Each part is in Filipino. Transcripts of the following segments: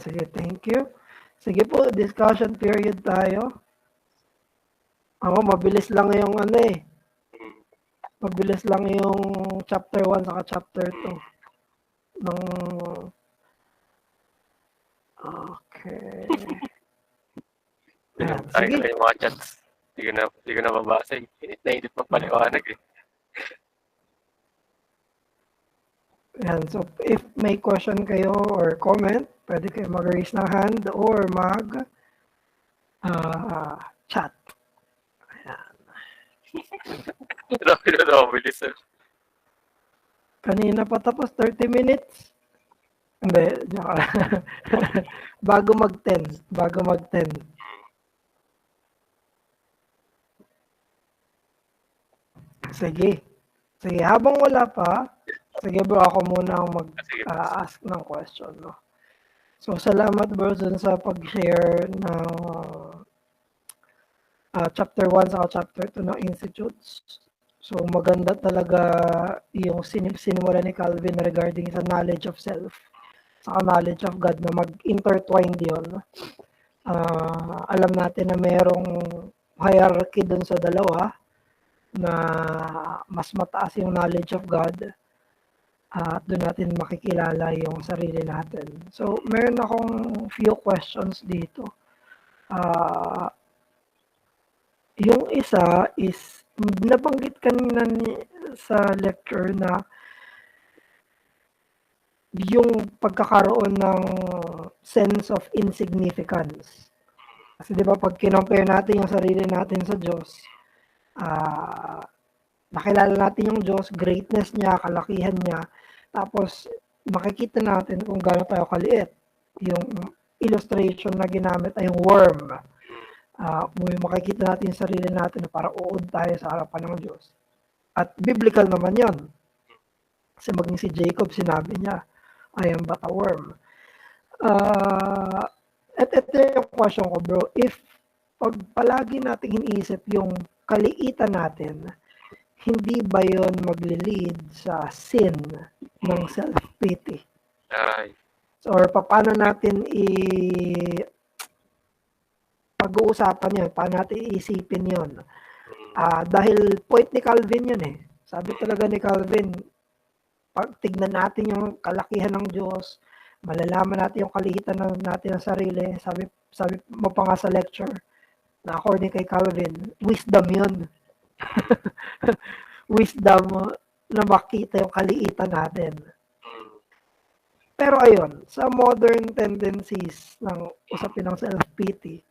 Sige, thank you. Sige po, discussion period tayo. Ako, mabilis lang yung ano eh. Mabilis lang yung chapter 1 saka chapter 2. Ng... Okay. Ayan, Tayo sige. na yung mga chats. Hindi ko na mabasa. Init na init magpaliwanag eh. Ayan, so if may question kayo or comment, pwede kayo mag-raise ng hand or chat. Grabe na nakabilis eh. Kanina pa tapos 30 minutes. Hindi, joke lang. bago mag-10. Sige, habang wala pa, sige bro, ako muna ang mag-ask ng question, no? So, salamat bro dun sa pag-share ng chapter 1 sa chapter 2 ng Institutes. So, maganda talaga yung sinimula ni Calvin regarding sa knowledge of self, sa knowledge of God na mag-intertwined yun. Alam natin na mayroong hierarchy dun sa dalawa na mas mataas yung knowledge of God at doon natin makikilala yung sarili natin. So, meron akong few questions dito. Yung isa is, nabanggit kanina sa lecture na yung pagkakaroon ng sense of insignificance. Kasi di ba pag kinompare natin yung sarili natin sa Diyos, nakilala natin yung Diyos, greatness niya, kalakihan niya, tapos makikita natin kung gaano tayo kaliit. Yung illustration na ginamit ay yung worm. Makikita natin yung sarili natin na para uod tayo sa harapan ng Diyos. At biblical naman yon. Kasi maging si Jacob, sinabi niya, I am but a worm. At ito yung question ko, bro. If pag palagi natin iniisip yung kaliitan natin, hindi ba yon magli-lead sa sin ng self-pity? Or paano natin pag-uusapan yun? Paano natin iisipin yun? Dahil point ni Calvin yun eh. Sabi talaga ni Calvin, pag tignan natin yung kalakihan ng Diyos, malalaman natin yung kaliitan natin ng sarili. Sabi mo pa nga sa lecture, na according kay Calvin, wisdom yun. Wisdom na makita yung kaliitan natin. Pero ayun, sa modern tendencies ng usapin ng self-pity,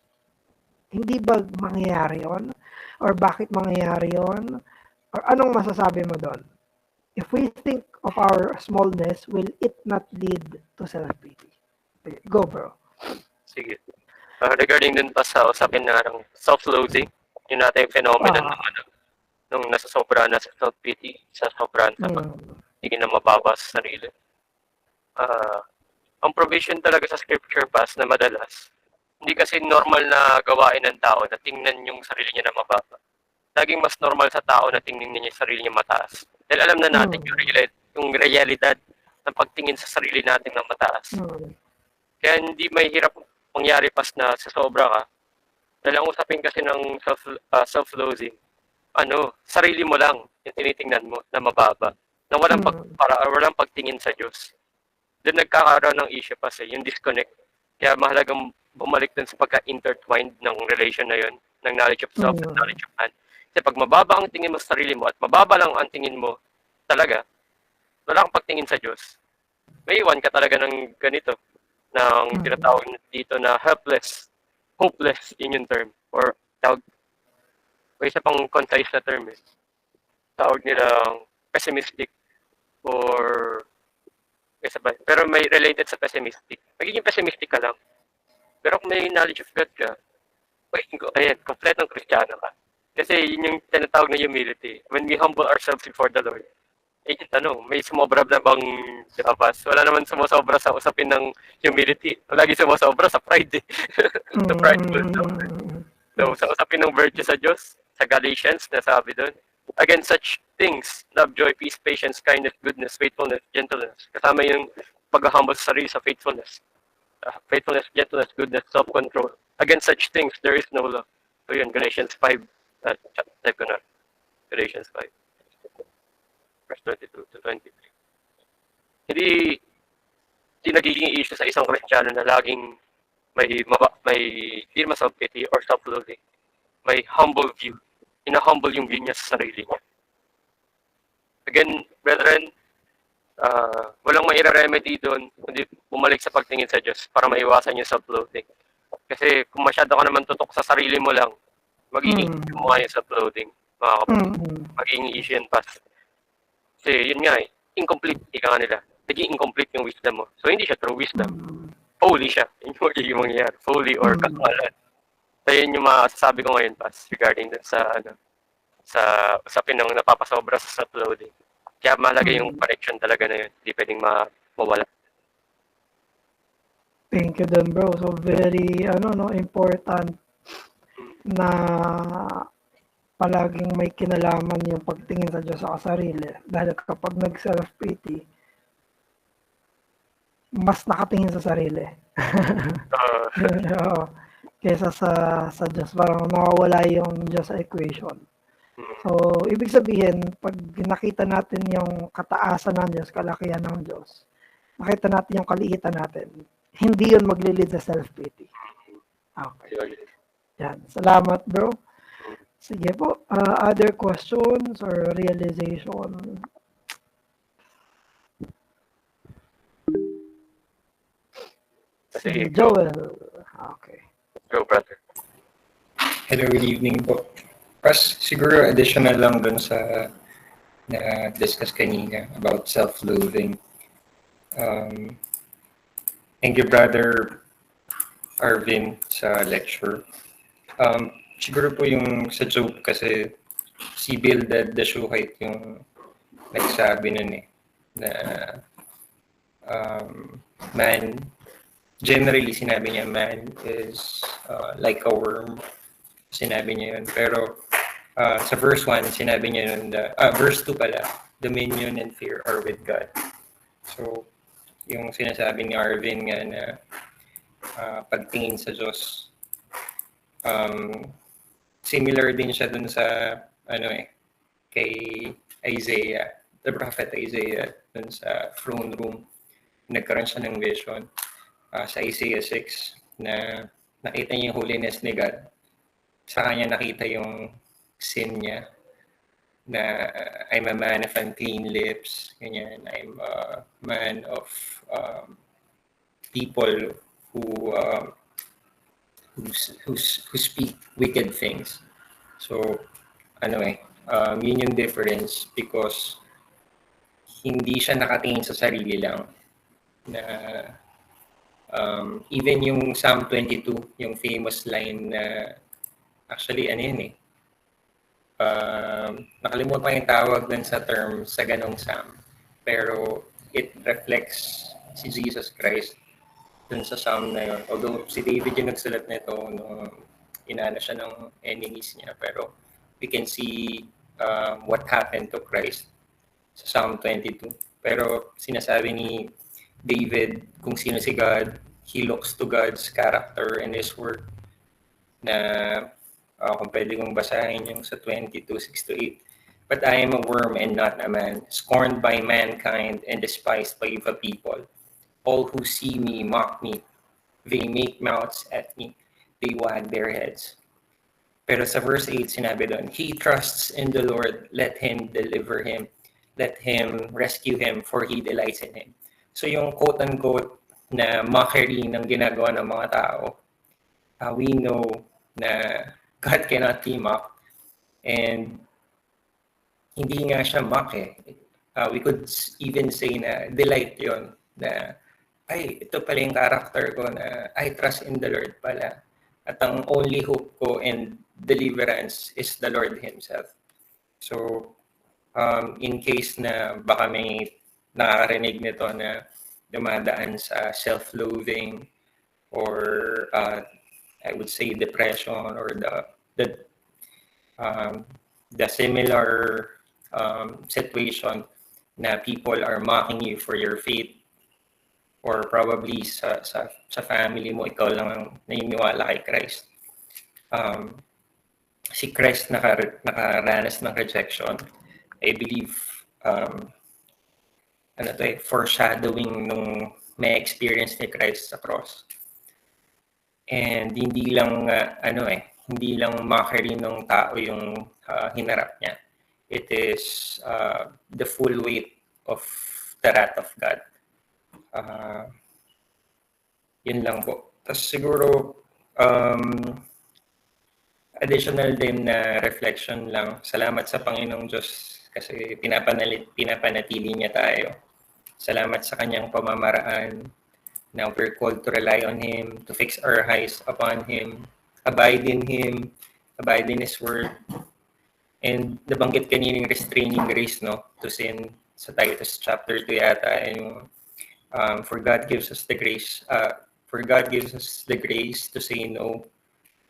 hindi ba mangyayari yun? Or bakit mangyayari yun? Or anong masasabi mo doon? If we think of our smallness, will it not lead to self-pity? Go, bro. Sige. Regarding dun pa sa usapin na ng self-loathing, yun natin yung phenomenon nung nasasobra na sa self-pity, sa sobrang sa hindi na mababa sa sarili. Ang provision talaga sa scripture pass na madalas, hindi kasi normal na gawain ng tao na tingnan yung sarili niya na mababa. Laging mas normal sa tao na tingnan niya yung sarili niya mataas. Dahil alam na natin yung realidad ng pagtingin sa sarili natin na mataas. Kaya hindi may hirap mangyari pas na sa sobra ka. Dahil ang usapin kasi ng self-loathing, sarili mo lang yung tinitingnan mo na mababa. Na walang pagtingin sa Diyos. Doon nagkakaroon ng issue kasi, yung disconnect. Kaya mahalagang bumalik dun sa pagka-intertwined ng relation na yun, ng knowledge of self and knowledge of man. Kasi pag mababa ang tingin mo sa sarili mo at mababa lang ang tingin mo talaga, wala kang pagtingin sa Diyos. May iwan ka talaga ng ganito, ng tinatawag dito na helpless, hopeless in yung term, or tawag, o isa pang concise na term eh. Tawag nilang pessimistic, or isa ba? Pero may related sa pessimistic. Magiging pessimistic ka lang. Pero kung may knowledge of God ka, ayan, kompletong Kristiyano ka. Kasi yun yung tinatawag na humility. When we humble ourselves before the Lord, may sumobra na bang dapas? Wala naman sumusobra sa usapin ng humility. Lagi sumusobra sa pride eh. Sa prideful. So, sa usapin ng virtue sa Diyos, sa Galatians, nasabi doon, against such things, love, joy, peace, patience, kindness, goodness, faithfulness, gentleness. Kasama yung pag-humble sa sarili sa faithfulness. faithfulness, gentleness, goodness, self-control. Against such things, there is no law. So yun, Galatians 5, type ko na. Galatians 5, verse 22 to 23. Hindi nagiging issue sa isang Kristiyano na laging may hindi naman self-pity or self-loathing. May humble view. Ina-humble yung view niya sa sarili niya. Again, brethren, walang maire-remedy doon kundi bumalik sa pagtingin sa Diyos para maiwasan yung self-loathing. Kasi kung masyado ka naman tutok sa sarili mo lang, magiging mo nga yung self-loathing, mga kapatid. Magiging issue yan pas. Kasi yun nga incomplete, ika nga nila. Naging incomplete yung wisdom mo. So hindi siya true wisdom. Fully siya. Yun yung magiging mangyayari. Fully or kakalan. So yun yung masasabi ko ngayon pas regarding sa usapin ng napapasobra sa self-loathing. Kaya mahalaga yung connection talaga na yun. Hindi pwedeng mawala. Thank you then, bro. So very important na palaging may kinalaman yung pagtingin sa Diyos sa sarili. Dahil kapag nag-self-pity, mas nakatingin sa sarili. Kesa sa Diyos. Parang nawawala yung Diyos sa equation. So, ibig sabihin, pag nakita natin yung kataasan ng Diyos, kalakihan ng Diyos, nakita natin yung kaliitan natin, hindi yun maglilid sa self-pity. Okay. Yan. Salamat, bro. Sige po. Other questions or realization? Si Joel. Okay. Go, brother. Hello, good evening po. Pas, siguro additional lang dun sa na-discuss kanina about self-loathing. Thank you, Brother Arvin, sa lecture. Siguro po yung sa joke kasi si Bildad the Shuhite yung nagsabi nun na man, generally sinabi niya man is like a worm. Sinabi niya yun. Pero sa verse 1, sinabi niya yun, verse 2 pala, dominion and fear are with God. So, yung sinasabi ni Arvin nga na pagtingin sa Diyos, similar din siya dun sa, kay Isaiah, the prophet Isaiah, dun sa throne room. Nagkaroon siya ng vision sa Isaiah 6 na nakita niya yung holiness ni God. Sa kanya nakita yung sin niya na I'm a man of unclean lips, ganyan. I'm a man of people who speak wicked things. So, yun yung difference because hindi siya nakatingin sa sarili lang. Na even yung Psalm 22, yung famous line na actually, nakalimutan ko yung tawag dun sa term sa ganong Psalm. Pero it reflects si Jesus Christ dun sa Psalm na yun. Although si David yung nagsulat nito nung inana siya ng enemies niya. Pero we can see what happened to Christ sa Psalm 22. Pero sinasabi ni David kung sino si God, he looks to God's character and His word na kung pwede kong basahin yung sa 22:6-8. But I am a worm and not a man, scorned by mankind and despised by the people. All who see me mock me. They make mouths at me. They wag their heads. Pero sa verse 8, sinabi doon, he trusts in the Lord, let him deliver him. Let him rescue him, for he delights in him. So yung quote-unquote na mockery ng ginagawa ng mga tao, we know na God cannot be mocked. And hindi nga siya mock we could even say na delight yon na ay, ito pala yung character ko na I trust in the Lord pala. At ang only hope ko and deliverance is the Lord Himself. So, in case na baka may nakakarinig nito na dumadaan sa self-loathing or I would say depression or the similar situation na people are mocking you for your faith, or probably sa family mo, ikaw lang ang naniniwala kay Christ. Si Christ nakaranas ng rejection. I believe foreshadowing nung may experience ni Christ sa cross. And hindi lang hindi lang mockery ng tao yung hinarap niya. It is the full weight of the wrath of God. Yun lang po. Tapos siguro additional din na reflection lang. Salamat sa Panginoong Diyos kasi pinapanatili niya tayo. Salamat sa kanyang pamamaraan. Now we're called to rely on Him, to fix our eyes upon Him, abide in Him, abide in His Word. And nabanggit kanina yung restraining grace, no, to sin sa Titus chapter 2 yata. And for God gives us the grace to say no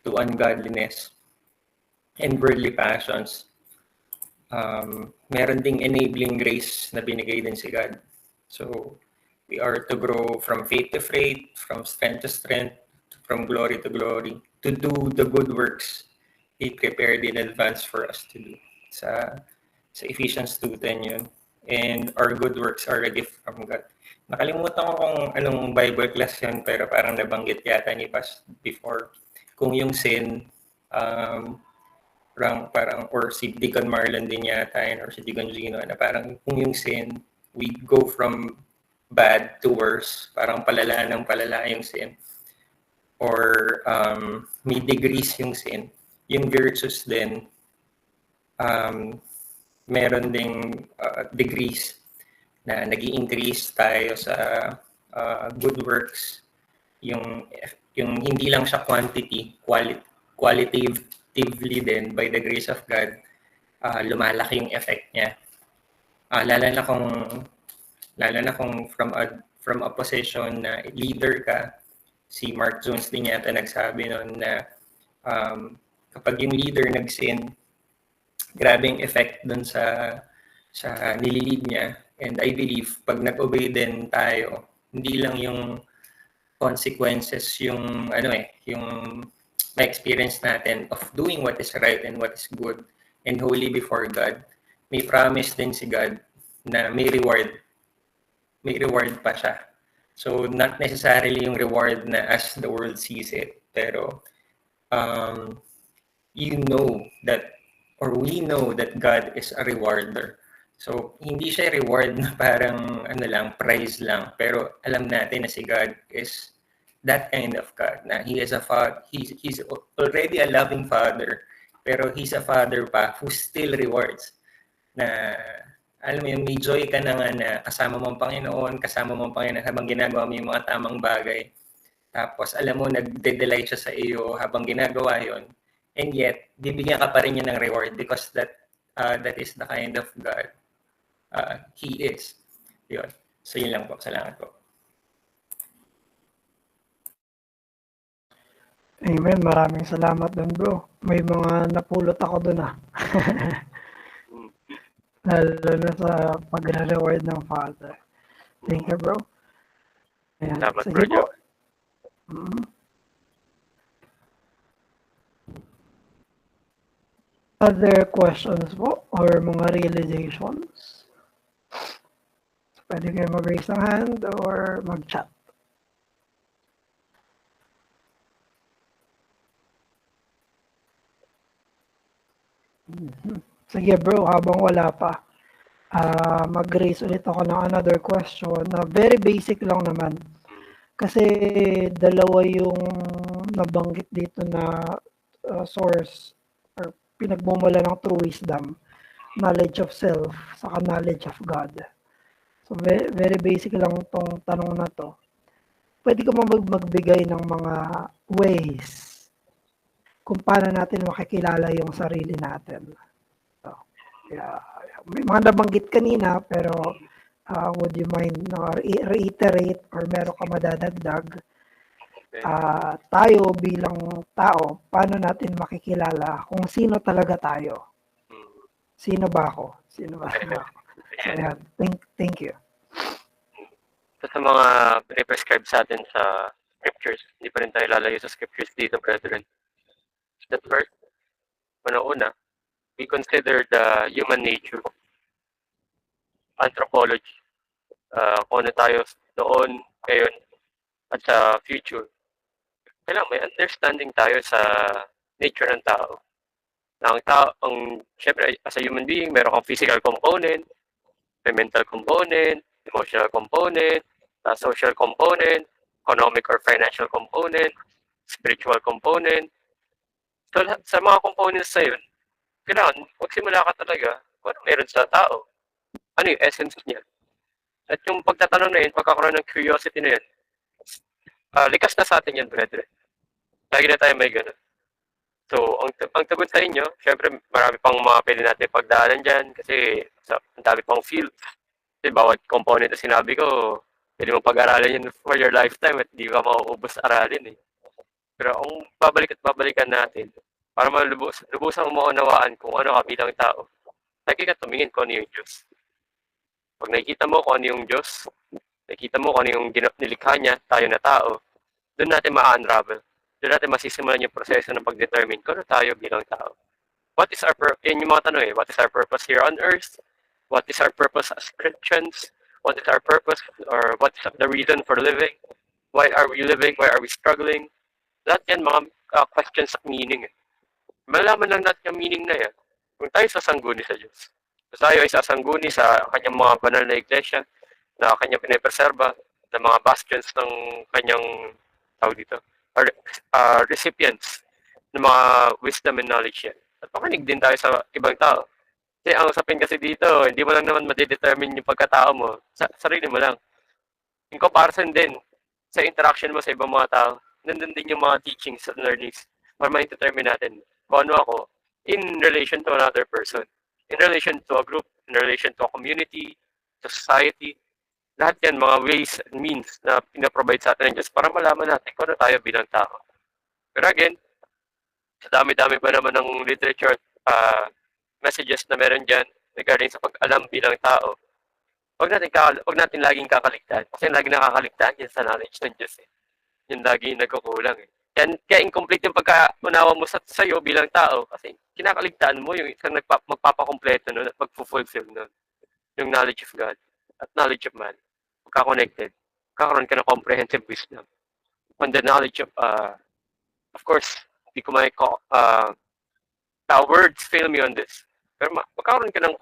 to ungodliness and worldly passions. Meron ding enabling grace na binigay din si God. So we are to grow from faith to faith, from strength to strength, from glory to glory, to do the good works He prepared in advance for us to do. Sa Ephesians 2:10 yun. And our good works are a gift from God. Nakalimutan ko kung anong Bible class yun, pero parang nabanggit yata ni Pas before. Kung yung sin, parang or si Deacon Marlon din yata yun, or si Deacon Gino, na parang kung yung sin, we go from bad to worse, parang palala yung sin. Or may degrees yung sin. Yung virtues din, meron ding degrees na nag-i-increase tayo sa good works. Yung hindi lang siya qualitatively din, by the grace of God, lumalaki yung effect niya. Lalo na kung from a position na leader ka, si Mark Jones din yata nagsabi noon na kapag yung leader nag-sin, grabing effect dun sa nililid niya. And I believe, pag nag-obey din tayo, hindi lang yung consequences, yung na-experience natin of doing what is right and what is good and holy before God, may promise din si God na may reward pa siya. So, not necessarily yung reward na as the world sees it, pero we know that God is a rewarder. So, hindi siya reward na parang prize lang. Pero alam natin na si God is that kind of God. Na He is a father. He's already a loving Father. Pero He's a Father pa who still rewards. Na, alam mo yun, may joy ka na nga na kasama mo ang Panginoon habang ginagawa mo yung mga tamang bagay. Tapos, alam mo, nagde-delight siya sa iyo habang ginagawa yon. And yet, bibigyan ka pa rin niya ng reward because that is the kind of God He is. Yun. So, yun lang po. Salamat po. Amen. Maraming salamat dun, bro. May mga napulot ako dun, Lalo na sa pag-reward ng Father. Thank you, bro. Ayan. Salamat, Sige bro. po. Other questions po or mga realizations? Pwede kayo mag-raise ng hand or mag-chat. Sige bro, habang wala pa, mag-raise ulit ako ng another question na very basic lang naman. Kasi dalawa yung nabanggit dito na source or pinagmumula ng true wisdom, knowledge of self, saka knowledge of God. So very basic lang tong tanong na to. Pwede ka magbigay ng mga ways kung paano natin makikilala yung sarili natin. So, may mga nabanggit kanina, pero would you mind reiterate or meron ka madadagdag? Tayo bilang tao, paano natin makikilala kung sino talaga tayo? Sino ba ako? So, ayan. Thank you. sa mga piniprescribe sa atin sa scriptures, hindi pa rin tayo lalayo sa scriptures dito, brethren. That first, una, we consider the human nature, anthropology, kung ano tayo noon, ngayon, at sa future. Kailangan may understanding tayo sa nature ng tao. Na ang tao, syempre, as a human being, meron kang physical component, may mental component, emotional component, social component, economic or financial component, spiritual component. So, sa mga components na yun, kailangan, magsimula ka talaga kung ano meron sa tao. Ano yung essence niya. At yung pagtatanong na yun, pagkakaroon ng curiosity na yun, likas na sa atin yan, brethren. Lagi na tayo may ganun. So, ang tugon sa inyo, syempre, marami pang mga pwede natin pagdaanan dyan kasi ang dami pang fields. Kasi bawat component na sinabi ko, pwede mong pag-aralan yan for your lifetime at hindi ka mauubos aralin eh. Pero ang babalikan natin, para lubusang maunawaan kung ano ka bilang tao, lagi ka tumingin kung ano yung Diyos. Pag nakikita mo kung ano yung Diyos, nakikita mo kung ano yung nilikha niya, tayo na tao, doon natin ma-unravel. Doon natin masisimulan yung proseso ng pag-determine kung ano tayo bilang tao. What is our purpose? Yan yung mga tanong eh. What is our purpose here on earth? What is our purpose as Christians? What is our purpose or what is the reason for living? Why are we living? Why are we struggling? Lahat yan mga questions of meaning. Malaman lang natin yung meaning na yan. Kung tayo sasangguni sa Diyos. So tayo ay sasangguni sa kanyang mga banal na iglesia na kanyang pinipreserba, na mga bastions ng kanyang tawag dito, or recipients ng mga wisdom and knowledge yan. At makinig din tayo sa ibang tao. Kasi ang usapin kasi dito, hindi mo lang naman madidetermine yung pagkatao mo. Sarili mo lang. In comparison din, sa interaction mo sa ibang mga tao, nandun din yung mga teachings and learnings para ma-determine natin kung ano ako in relation to another person, in relation to a group, in relation to a community, to society. Lahat yan, mga ways and means na pinaprovide sa atin ng Diyos para malaman natin kung ano tayo bilang tao. Pero again, sa dami-dami pa naman ng literature at messages na meron dyan regarding sa pag-alam bilang tao, wag natin laging kakaligtaan. Kasi lagi nakakaligtaan yan sa knowledge ng Diyos. Eh. Yung lagi nagkukulang. Eh. Kaya incomplete yung pagkaunawa mo sa iyo bilang tao kasi kinakaligtaan mo yung isang magpapakompleto nun at magfulfill nun. Yung knowledge of God at knowledge of man. Magka-connected. Kakaroon ka ng comprehensive wisdom. On the knowledge of course, hindi ko words fail me on this. Pero magkakaroon ka ng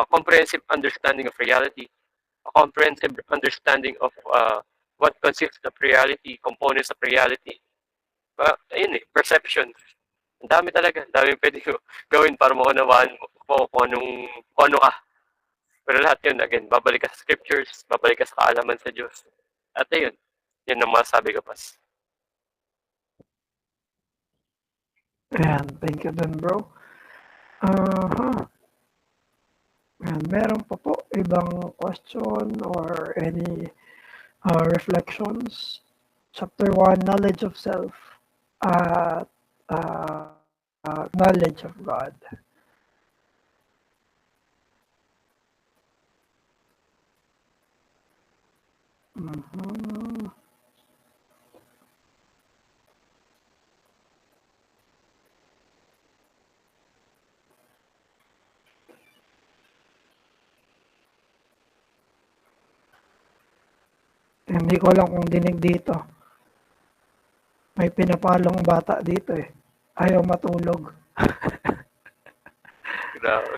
comprehensive understanding of reality, a comprehensive understanding of what consists of reality, components of reality. Ayun perception. Ang dami talaga. Ang dami pwede gawin para maunawaan mo kung ano ka. Pero lahat yun, again, babalik ka sa scriptures, babalik ka sa kaalaman sa Diyos. At ayun, yun ang masabi ko, Pas. Ayan, thank you then, bro. Ayan, meron pa po ibang question or any reflections? Chapter 1, knowledge of self at knowledge of God. Hindi ko alam kung dinig dito. May pinapalong bata dito eh. Ayaw matulog. Grabe.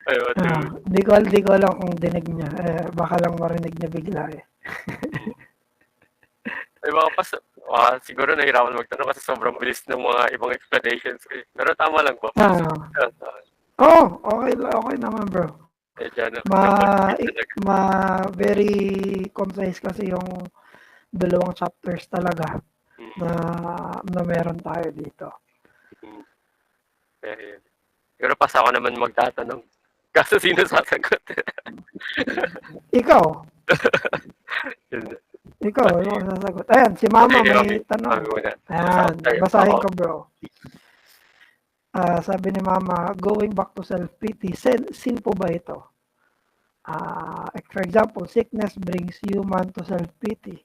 Ayaw matulog. Hindi ko alam kung dinig niya. Baka lang marinig niya bigla eh. Ay mga Pas, siguro nahirapan magtanong kasi sobrang bilis ng mga ibang explanations. Pero tama lang ba? Okay naman bro. Very concise kasi yung dalawang chapters talaga na meron tayo dito. Pero pas ako naman magtatanong. Kaso sino sasagot? Ikaw. Ikaw, ano sasagot? Ayan, si Mama may tanong. Ayan, basahin ko bro. Sabi ni Mama, going back to self-pity, sin po ba ito? For example, sickness brings human to self-pity.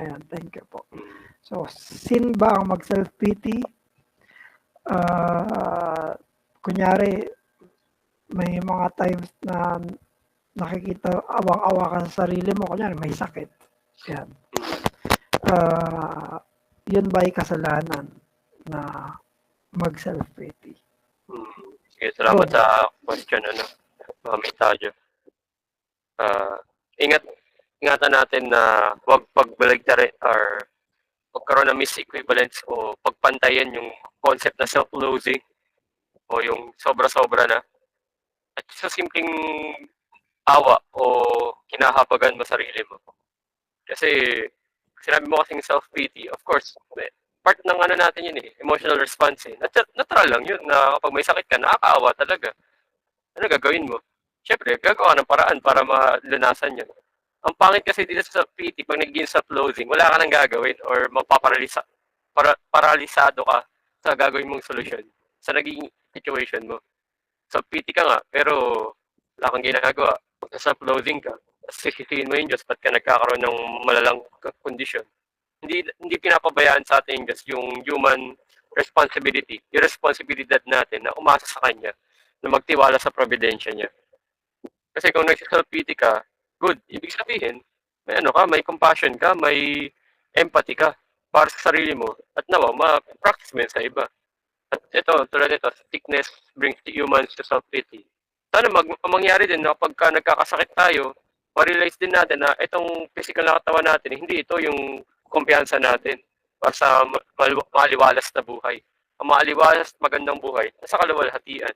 Ayan, thank you po. So, sin ba ang mag-self-pity? Kunyari, may mga times na nakikita, awang-awa ka sa sarili mo, kunyari, may sakit. Yan. Yun ba ay kasalanan na mag-self-pity? Sige, salamat sa question, Mami Tajo. Ingatan natin na huwag pagbaligtarin or magkaroon ng misequivalence o pagpantayan yung concept na self-loathing o yung sobra-sobra na. At sa simpleng awa o kinahabagan mo sarili mo. Kasi sinabi mo kasing self-pity, of course, part ng natin yun emotional response Natural lang yun na kapag may sakit ka, nakakaawa talaga. Ano gagawin mo? Siyempre, gagawa ng paraan para malunasan yun. Ang pangit kasi dito sa self-pity, pag naging self-loathing, wala ka nang gagawin or paralisado ka sa gagawin mong solusyon sa naging situation mo. Self-pity ka nga, pero wala kang ginagawa. Pag self-loathing ka, sisisihin mo yung Diyos, ba't ka nagkakaroon ng malalang kondisyon? Hindi pinapabayaan sa atin yung Diyos yung human responsibility, yung responsibilidad natin na umasa sa Kanya, na magtiwala sa providensya niya. Kasi kung nag-self-pity ka, good. Ibig sabihin, may compassion ka, may empathy ka para sa sarili mo. At ma-practice mo yun sa iba. At ito, tulad ito, sickness brings the humans to self-pity. Sana mangyari din na pagka nagkakasakit tayo, ma-realize din natin na itong physical na katawan natin, hindi ito yung kumpiyansa natin para sa maliwalas na buhay. Ang maliwalas at magandang buhay, nasa kaluwalhatian.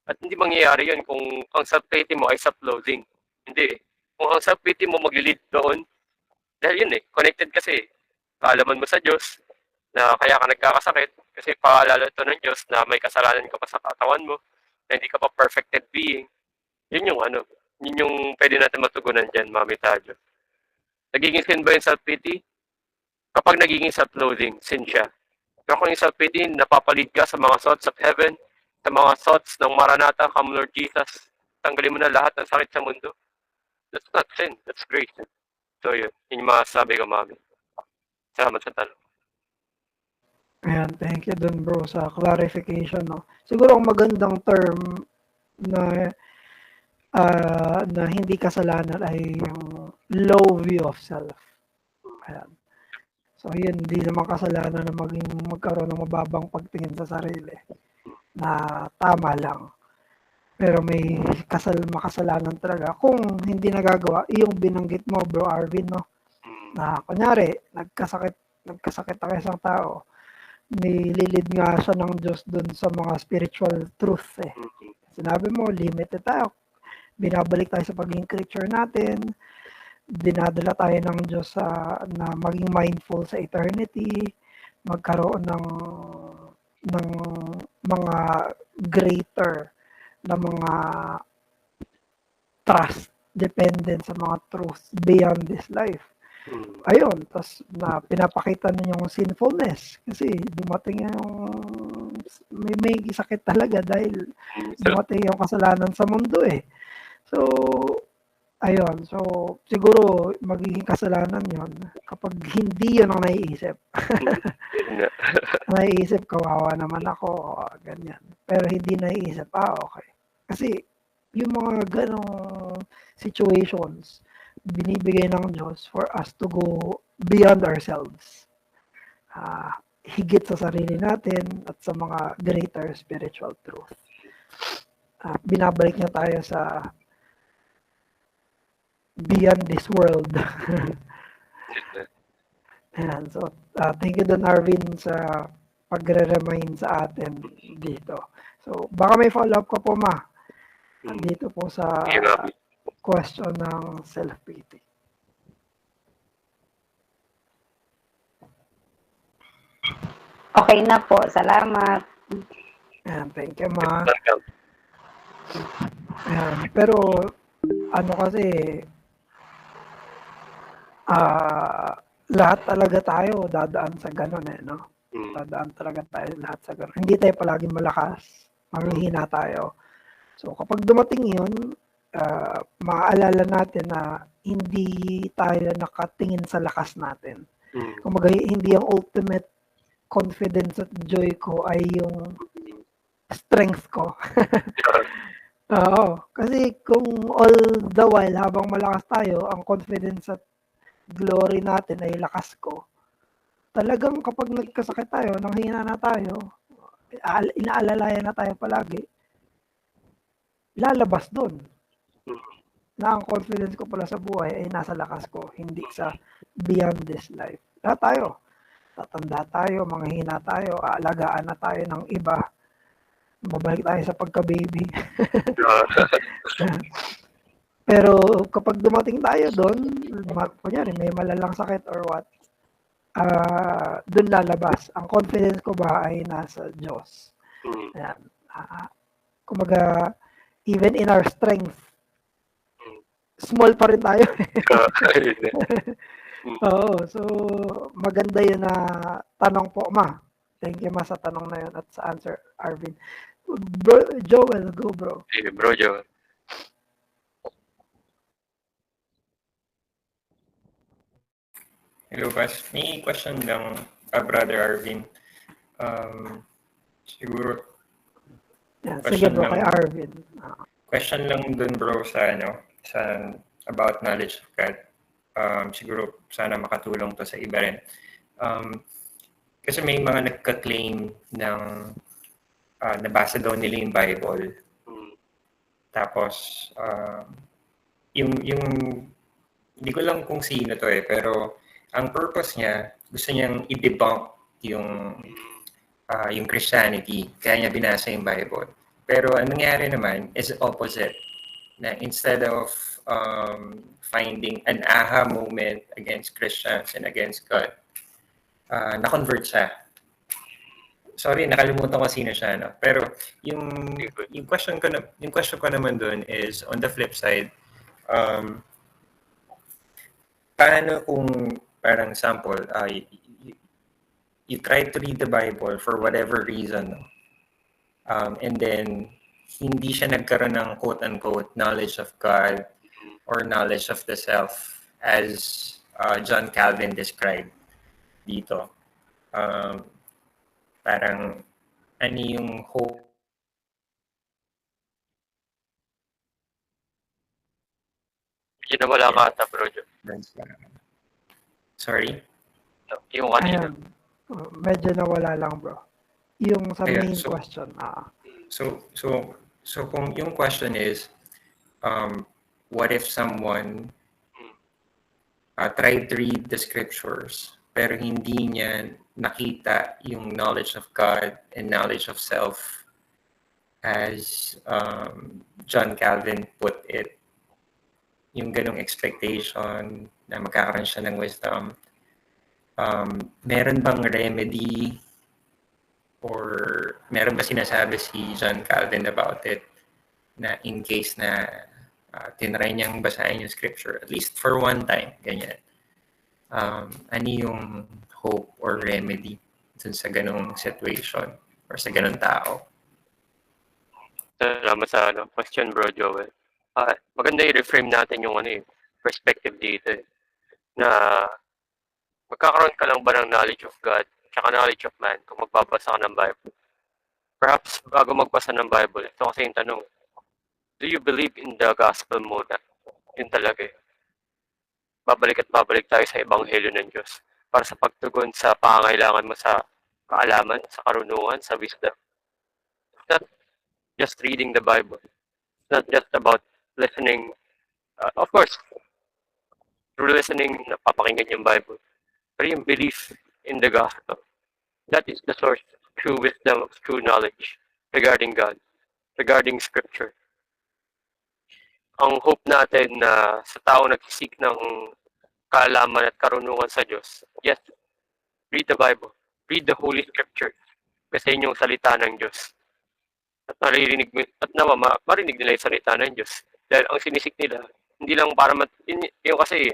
At hindi mangyayari yun kung ang self-pity mo ay self-loathing. Hindi. Kung ang self-pity mo mag-lead doon, dahil yun connected kasi. Kaalaman mo sa Diyos na kaya ka nagkakasakit kasi paalala ito ng Diyos na may kasalanan ka pa sa katawan mo, na hindi ka pa perfected being. Yun yung pwede natin matugunan dyan, Mami Tajo. Nagiging sin ba yung self-pity? Kapag nagiging self-loathing, sin siya. Pero kung yung self-pity, napapalid ka sa mga thoughts of heaven, sa mga thoughts ng Maranatha, come Lord Jesus, tanggalin mo na lahat ng sakit sa mundo. That's not sin, that's grace. So yun yung masasabi ko, Mami. Salamat sa tanong. Ayan, thank you dun bro sa clarification. Siguro ang magandang term na hindi kasalanan ay yung low view of self. Ayan. So yun, hindi naman kasalanan na magkaroon ng mababang pagtingin sa sarili na tama lang. Pero may makasalanan talaga kung hindi nagagawa yung binanggit mo, bro Arvin, na kunyari nagkasakit ang isang tao, nililid nga siya ng Diyos dun sa mga spiritual truth Sinabi mo, limited tayo. Binabalik tayo sa pagiging creature natin. Dinadala tayo ng Diyos na maging mindful sa eternity. Magkaroon ng mga greater na mga trust dependent sa mga truths beyond this life. Ayun, tapos na pinapakita na yung sinfulness kasi dumating yung may sakit talaga dahil dumating yung kasalanan sa mundo So, ayun. So, siguro magiging kasalanan yon kapag hindi yun ang naiisip. Naiisip, kawawa naman ako, ganyan. Pero hindi naiisip, okay. Kasi, yung mga ganong situations, binibigay ng Diyos for us to go beyond ourselves. Higit sa sarili natin at sa mga greater spiritual truth. Binabalik niya tayo sa beyond this world. Ayan, so thank you Don Arvin sa pagre-remind sa atin dito. So baka may follow-up ka po dito po sa question ng self-pity. Okay na po, salamat. Ayan, thank you Ayan, pero kasi lahat talaga tayo dadaan sa ganun Dadaan talaga tayo lahat sa ganun. Hindi tayo palaging malakas. Mahihina tayo. So, kapag dumating yun, maaalala natin na hindi tayo nakatingin sa lakas natin. Kumbaga, hindi ang ultimate confidence at joy ko ay yung strength ko. Oo. Kasi kung all the while, habang malakas tayo, ang confidence at glory natin ay lakas ko, talagang kapag nagkasakit tayo, nanghina na tayo, inaalalayan na tayo palagi, lalabas doon na ang confidence ko pala sa buhay ay nasa lakas ko, hindi sa beyond this life. Lahat tayo. Tatanda tayo, manghihina tayo, aalagaan na tayo ng iba. Babalik tayo sa pagka-baby. Pero kapag dumating tayo doon, kunyari may malalang sakit or what, doon lalabas. Ang confidence ko ba ay nasa Diyos. Ayan. Kumbaga, even in our strength, small pa rin tayo. Oo, so maganda yun na tanong po, Ma. Thank you, Ma, sa tanong na yun at sa answer, Arvin. Bro, Joel, go, bro. Sige, bro, Joel. Hello, Pas. May question lang, Brother Arvin. Siguro, Yan, sige, bro, kay Arvin. question lang dun, bro, sa about knowledge of God. Siguro sana makatulong to sa iba rin. Kasi may mga nagka-claim ng nabasa daw nila yung Bible. Tapos, yung hindi ko lang kung sino to pero ang purpose niya, gusto niyang i-debunk yung Christianity, kaya niya binasa yung Bible. Pero ang nangyari naman is opposite. Na instead of finding an aha moment against Christians and against God, na-convert siya. Sorry, nakalimutan ko sino siya, no? Pero yung question ko naman doon is on the flip side, paano kung parang sample, you try to read the Bible for whatever reason, no? And then hindi siya nagkaroon ng quote-unquote knowledge of God or knowledge of the self as John Calvin described dito. Parang ano yung hope? Yun na wala ka ata, bro, Joel. Sorry? Yung kanina. Medyo nawala lang, bro. Yung sa main question. So kung yung question is, what if someone tried to read the scriptures pero hindi niya nakita yung knowledge of God and knowledge of self as John Calvin put it, yung ganong expectation na magkakaroon siya ng wisdom, meron bang remedy or meron ba sinasabi si John Calvin about it na in case na tinry niyang basahin yung scripture at least for one time, ganyan, ano yung hope or remedy dun sa ganong situation or sa ganong tao? Salamat sa question, bro, Joel. Maganda i-reframe natin yung perspective dito na magkakaroon ka lang ba ng knowledge of God tsaka knowledge of man kung magbabasa ka ng Bible. Perhaps bago magbasa ng Bible, ito kasi yung tanong, do you believe in the gospel muna? Yun talaga babalik at babalik tayo sa ebanghelyo ng Diyos para sa pagtugon sa pangangailangan mo sa kaalaman, sa karunungan, sa wisdom. It's not just reading the Bible. It's not just about listening. Of course, through listening, napapakinggan yung Bible. Pero yung belief in the gospel, that is the source of true wisdom, of true knowledge regarding God, regarding Scripture. Ang hope natin na sa tao nagsisik ng kaalaman at karunungan sa Diyos, yes, read the Bible, read the Holy Scripture, kasi yun yung salita ng Diyos. At maririnig mo, at marinig nila yung salita ng Diyos. Dahil ang sinisik nila, hindi lang para yung kasi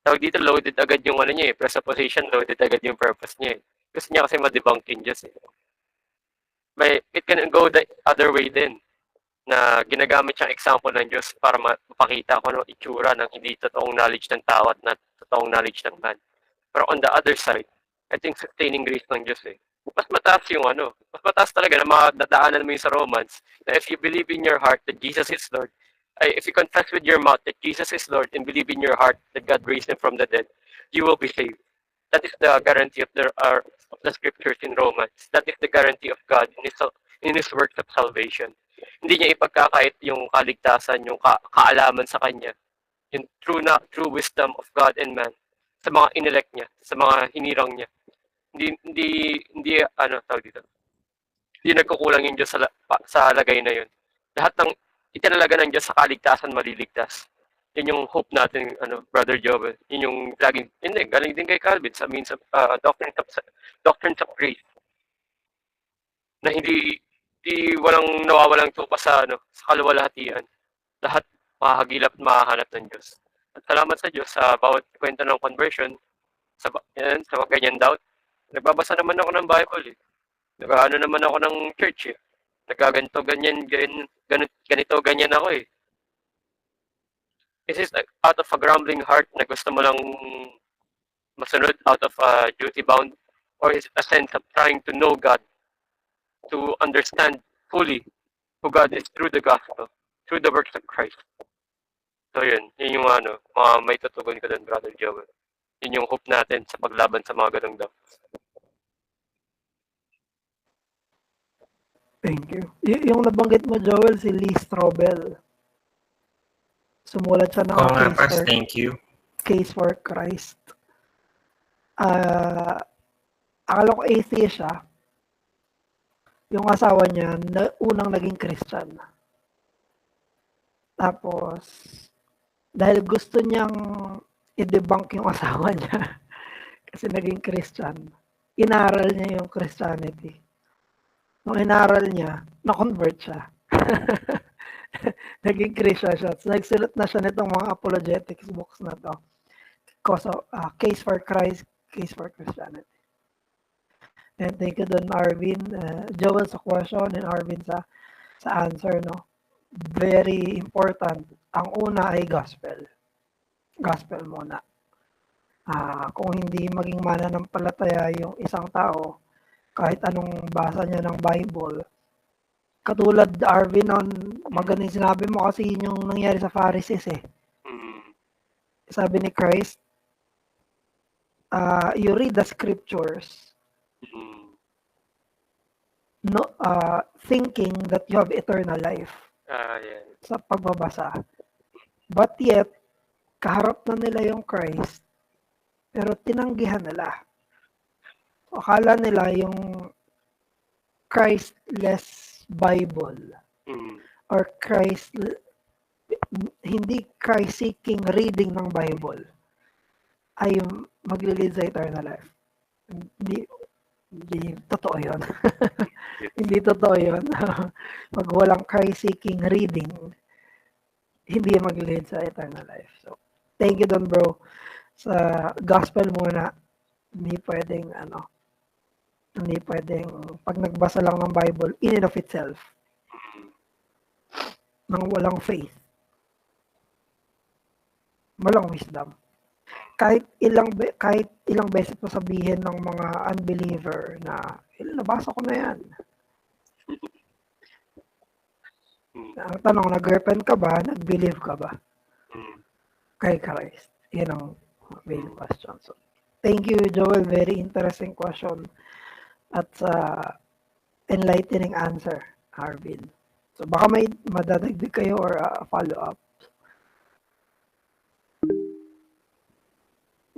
tawag dito, loaded agad yung niya presupposition, loaded agad yung purpose niya Gusto niya kasi ma-debunk yung Diyos But it can go the other way din. na ginagamit siyang example ng Diyos para mapakita kung ano itsura ng hindi totoong knowledge ng tao at na totoong knowledge ng man. Pero on the other side, I think sustaining grace ng Diyos mas mataas yung mas mataas talaga na madadaanan mo yung sa Romans, na if you believe in your heart that Jesus is Lord, if you confess with your mouth that Jesus is Lord and believe in your heart that God raised him from the dead, you will be saved. That is the guarantee of the scriptures in Romans. That is the guarantee of God in His works of salvation. Hindi niya ipagkakait yung kaligtasan, yung kaalaman sa Kanya, yung true wisdom of God and man sa mga inelect niya, sa mga hinirang niya. Hindi tawag dito. Hindi nagkukulang yung Diyos sa lagay na yun. Lahat ng itinalaga ng Diyos sa kaligtasan maliligtas. Yun yung hope natin, Brother Joel. Yun yung laging, hindi, galing din kay Calvin sa means of doctrines of grace. Na hindi walang nawawalang tupa sa kaluwalhatian. Lahat makakagilap at makahanap ng Diyos. At salamat sa Diyos sa bawat kwento ng conversion, sa ganyan doubt. Nagbabasa naman ako ng Bible Nag-ano naman ako ng church Nagaganto, ganito, ganyan ako Is this out of a grumbling heart na gusto mo lang masunod out of a duty bound? Or is it a sense of trying to know God, to understand fully who God is through the gospel, through the works of Christ? So yun yung mga may tutugon ko doon, Brother Joel. Yun yung hope natin sa paglaban sa mga ganong doubts. Thank you. Yung nabanggit mo, Joel, si Lee Strobel. Sumulat siya ng thank you. Case for Christ. Akala ko atheist siya. Yung asawa niya, unang naging Christian. Tapos, dahil gusto niyang i-debunk yung asawa niya, kasi naging Christian, inaral niya yung Christianity. Nung inaral niya, na-convert siya. Naging Christian siya. So, nagsulat na siya nitong mga apologetics books na to. Case for Christ, Case for Christianity. And thank you doon, Arvin. Joel sa question and Arvin sa answer, no? Very important. Ang una ay gospel. Gospel muna. Kung hindi maging mananampalataya yung isang tao, kahit anong basa niya ng Bible. Katulad, Arvin, magaling sinabi mo kasi yun yung nangyari sa Pharisees Sabi ni Christ, you read the scriptures thinking that you have eternal life sa pagbabasa. But yet, kaharap na nila yung Christ, pero tinanggihan nila. Akala nila yung Christless Bible or hindi Christ-seeking reading ng Bible ay maglilid sa eternal life. Hindi totoo yun. Hindi totoo yun. Pag walang Christ-seeking reading, hindi maglilid sa eternal life. So, thank you doon, bro. Sa gospel muna, hindi pwedeng pag nagbasa lang ng Bible in and of itself nang walang faith, walang wisdom. Kahit ilang beses pa sabihin ng mga unbeliever na nabasa ko na yan. Ang tanong, nag-repent ka ba? Nag-believe ka ba? Kay Christ. Yan ang main question. So, thank you, Joel. Very interesting question. At enlightening answer, Arvin. So baka may madadagdag kayo or follow-up.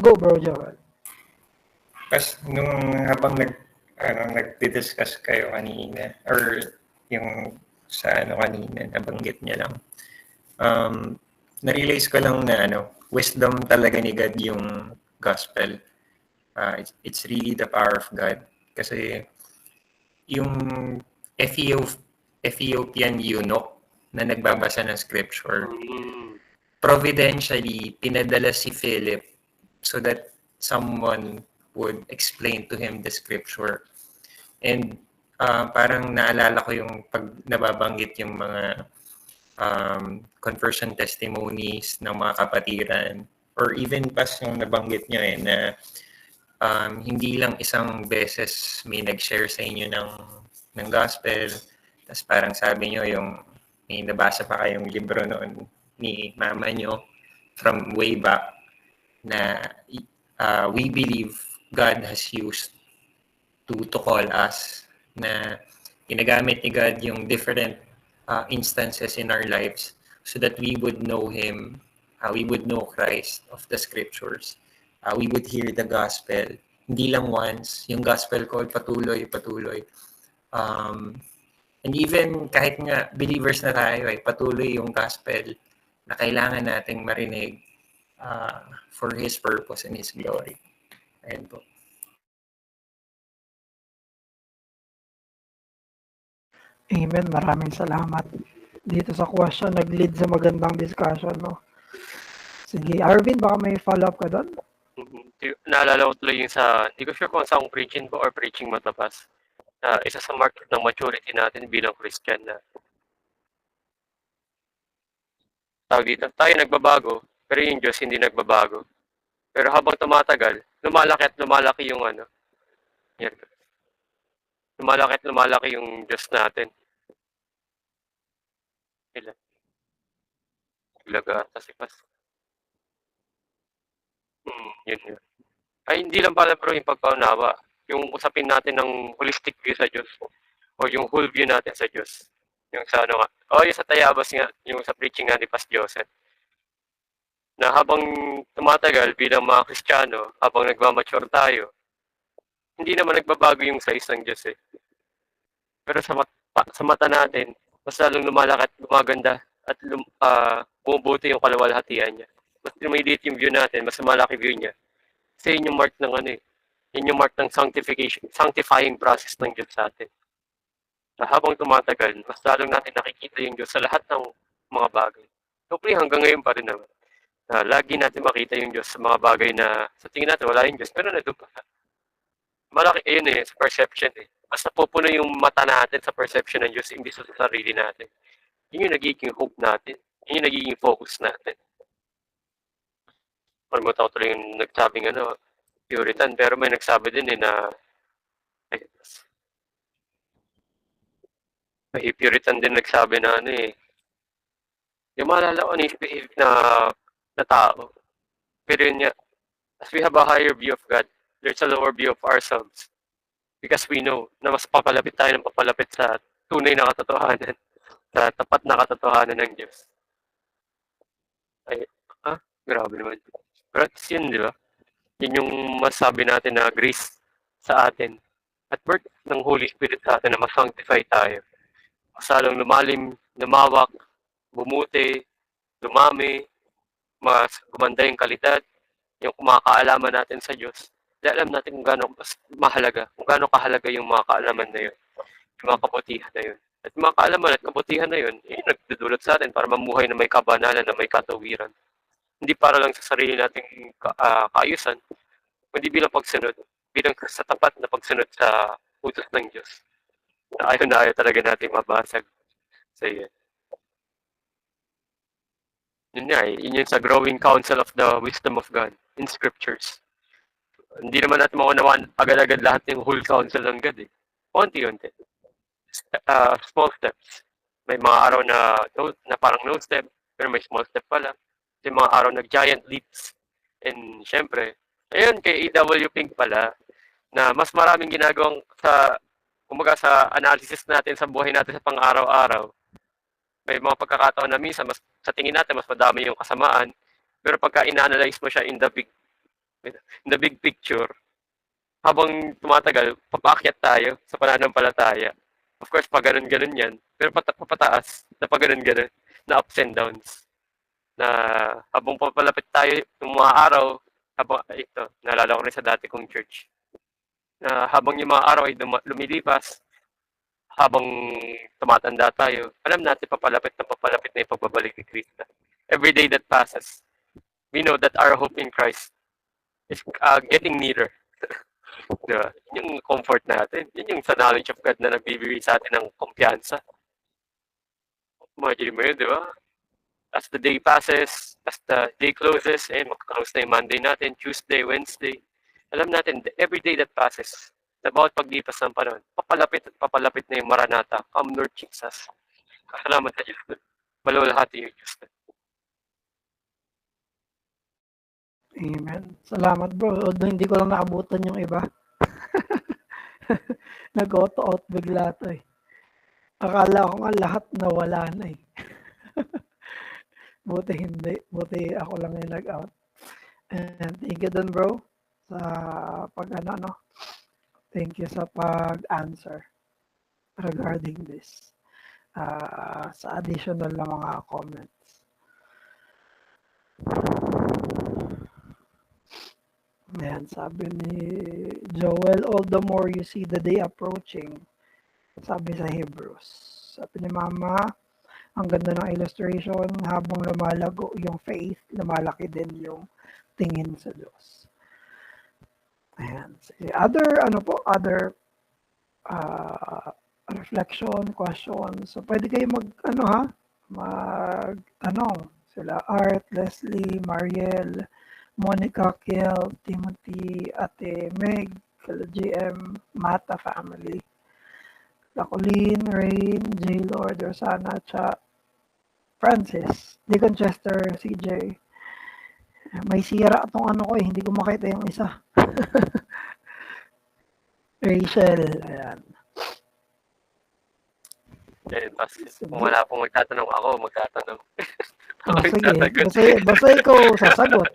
Go, bro, Joel. Kasi habang nagdi-discuss kayo kanina, or yung sa kanina, nabanggit niya lang, na-realize ko lang na wisdom talaga ni God yung gospel. It's really the power of God. Kasi yung Ethiopian eunuch na nagbabasa ng scripture, providentially, pinadala si Philip so that someone would explain to him the scripture. And parang naalala ko yung pag nababanggit yung mga conversion testimonies ng mga kapatiran, or even pas yung nabanggit nyo na hindi lang isang beses may nag-share sa inyo ng gospel, tapos parang sabi nyo yung may nabasa pa kayong libro noon ni mama nyo from way back na we believe God has used to call us, na ginagamit ni God yung different instances in our lives so that we would know Him, we would know Christ of the Scriptures. We would hear the gospel. Hindi lang once, yung gospel call patuloy. And even kahit nga believers na tayo, patuloy yung gospel na kailangan nating marinig for His purpose and His glory. Ayan po. Amen. Maraming salamat. Dito sa question, nag-lead sa magandang discussion, no? Sige, Arvin, baka may follow-up ka doon? Naalala ko tuloy yung hindi ko sure kung saan preaching ba or preaching matapas. Isa sa mark ng maturity natin bilang Christian na tawag dito, tayo nagbabago, pero yung Diyos hindi nagbabago. Pero habang tumatagal, lumalaki yung yan. Lumalaki yung Diyos natin. Ilan? Ilaga ata si Pas. Yun. Ay, hindi lang pala bro yung pagpaunawa. Yung usapin natin ng holistic view sa Diyos. O yung whole view natin sa Diyos. Yung sa yung sa Tayabas nga, yung sa preaching nga ni Pas Joseph. Na habang tumatagal bilang mga Kristiyano, habang nagmamature tayo, hindi naman nagbabago yung size ng Diyos eh. Pero sa mata natin, mas lalong lumalaki at gumaganda at bumubuti yung kalawalhatian niya. Mas lumiliit yung view natin, mas malaki view niya. Kasi yun yung mark ng yun yung mark ng sanctifying process ng Diyos sa atin. Na habang tumatagal, mas lalong natin nakikita yung Diyos sa lahat ng mga bagay. Hopefully hanggang ngayon pa rin naman. Lagi natin makita yung Diyos sa mga bagay na sa tingin natin wala yung Diyos, pero nandun pa. Malaki, ayun sa perception Basta pupuno yung mata natin sa perception ng Diyos, imbis sa sarili natin. Yun yung nagiging hope natin. Yun yung nagiging focus natin. Marimutan ko tuloy yung nagsabing Puritan, pero may nagsabi din na may Puritan din nagsabi na yung maalala ko na tao. Pero yun nga, as we have a higher view of God, there's a lower view of ourselves. Because we know na mas papalapit tayo ng papalapit sa tunay na katotohanan, sa tapat na katotohanan ng Diyos. Ay, grabe naman. Pero yun, di ba? Yun yung masabi natin na grace sa atin. At birth ng Holy Spirit sa atin na ma-sanctify tayo. Mas lalong lumalim, lumawak, bumuti, dumami, mas gumanda yung kalidad, yung kumakaalaman natin sa Diyos. Dahil alam natin kung gaano mahalaga, kung gaano kahalaga yung mga kaalaman na yun, yung mga kabutihan na yun. At yung mga kaalaman at kabutihan na yun, nagdudulot sa atin para mamuhay na may kabanalan, na may katawiran. Hindi para lang sa sarili nating kaayusan, kundi bilang pagsunod, bilang sa tapat na pagsunod sa utos ng Diyos. Na ayaw talaga natin mabasag sa iyan. Yun nga yun yung sa growing counsel of the wisdom of God in scriptures. Hindi naman natin maunawaan agad-agad lahat ng whole counsel ng God Unti-unti. Small steps. May mga araw na parang no step, pero may small step pala. May mga araw na giant leaps. And syempre, ayun kay E.W. Pink pala, na mas maraming ginagawang kumbaga sa analysis natin sa buhay natin sa pang-araw-araw. May mga pagkakataon na minsan, sa tingin natin, mas madami yung kasamaan. Pero pagka ina-analyze mo siya in the big picture, habang tumatagal, papaakyat tayo sa pananampalataya. Of course, pag ganun-ganun yan. Pero papataas, na pag ganun-ganun, na ups and downs. Na habang papalapit tayo ng mga araw, naalala ko rin sa dati kong church, na habang yung mga araw ay lumilipas, habang tumatanda tayo, alam natin papalapit na yung pagbabalik ni Kristo. Every day that passes, we know that our hope in Christ is getting nearer. Diba? Yung comfort natin, yun yung sa knowledge of God na nagbibigay sa atin ng kumpiyansa. Imagine mo yun, di ba? As the day passes, as the day closes, magka-close na yung Monday natin, Tuesday, Wednesday. Alam natin, every day that passes, na bawat paglipas ng panahon, papalapit at papalapit na yung Maranatha. Come Lord Jesus. Kasalamat sa Diyos. Malulahati yung Diyos. Amen. Salamat bro. Although hindi ko lang naabutan yung iba. Nag-auto-out bigla to eh. Akala ko nga lahat nawala na eh. Buti hindi. Buti ako lang yung nag-out. And thank you dun bro sa thank you sa pag-answer regarding this. Sa additional na mga comments. Ayan, sabi ni Joel, all the more you see the day approaching. Sabi sa Hebrews. Sabi ni Mama, ang ganda ng illustration, habang lumalago yung faith, lumalaki din yung tingin sa Diyos. Ayan. Other reflection, question. So, pwede kayo mag-tanong. Sila Art, Leslie, Mariel, Monica, Kiel, Timothy, Ate Meg, GM, Mata family, Jacqueline, Rain, J. Lord, Rosana, Cha, Francis, Deacon Chester, CJ. May sira itong ko eh, hindi ko makita yung isa. Rachel, ayan. Kung wala pong magtatanong ako, magtatanong. Sige, basta ikaw sasagot.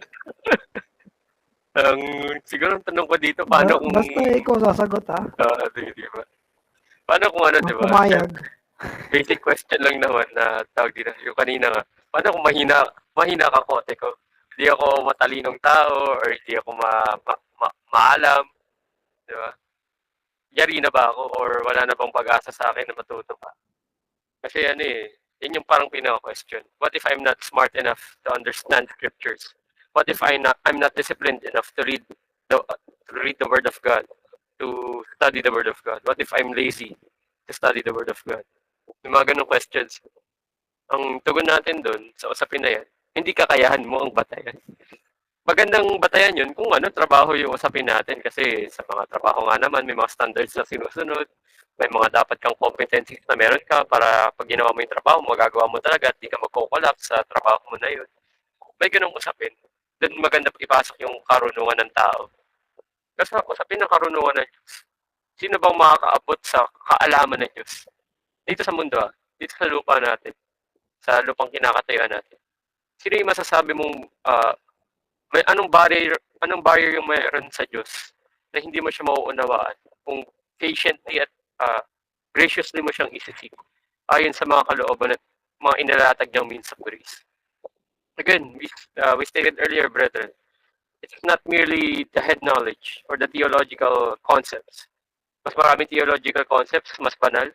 Siguro ang tanong ko dito, paano kung... Basta ikaw sasagot ha? Di ba? Paano kung di ba? Pumayag. Basic question lang naman na tawag dito. Yung kanina nga, paano kung mahina ka kote ko? Hindi ako matalinong tao or hindi ako maalam. Di ba? Yari na ba ako or wala na bang pag-asa sa akin na matuto pa? Kasi yun yung parang pinaka-question. What if I'm not smart enough to understand scriptures? What if I'm not disciplined enough to read the Word of God, to study the Word of God? What if I'm lazy to study the Word of God? Yung mga ganong questions. Ang tugon natin doon sa usapin na yan, hindi kakayahan mo ang batayan. Magandang batayan yun kung trabaho yung usapin natin kasi sa mga trabaho nga naman may mga standards na sinusunod, may mga dapat kang competencies na meron ka para pag ginawa mo yung trabaho, magagawa mo talaga at di ka magko-collapse sa trabaho mo na yun. May ganong usapin. Doon maganda ipasok yung karunungan ng tao. Kasi usapin ng karunungan ng Diyos. Sino bang makakaabot sa kaalaman ng Diyos? Dito sa mundo, dito sa lupa natin, sa lupang kinakatayuan natin. Sino yung masasabi mong may anong barrier yung mayroon sa Diyos na hindi mo siya mauunawaan kung patiently at graciously mo siyang isisik ayon sa mga kalooban at mga inalatag niyang means of grace. Again, we stated earlier, brethren, it's not merely the head knowledge or the theological concepts. Mas maraming theological concepts, mas banal.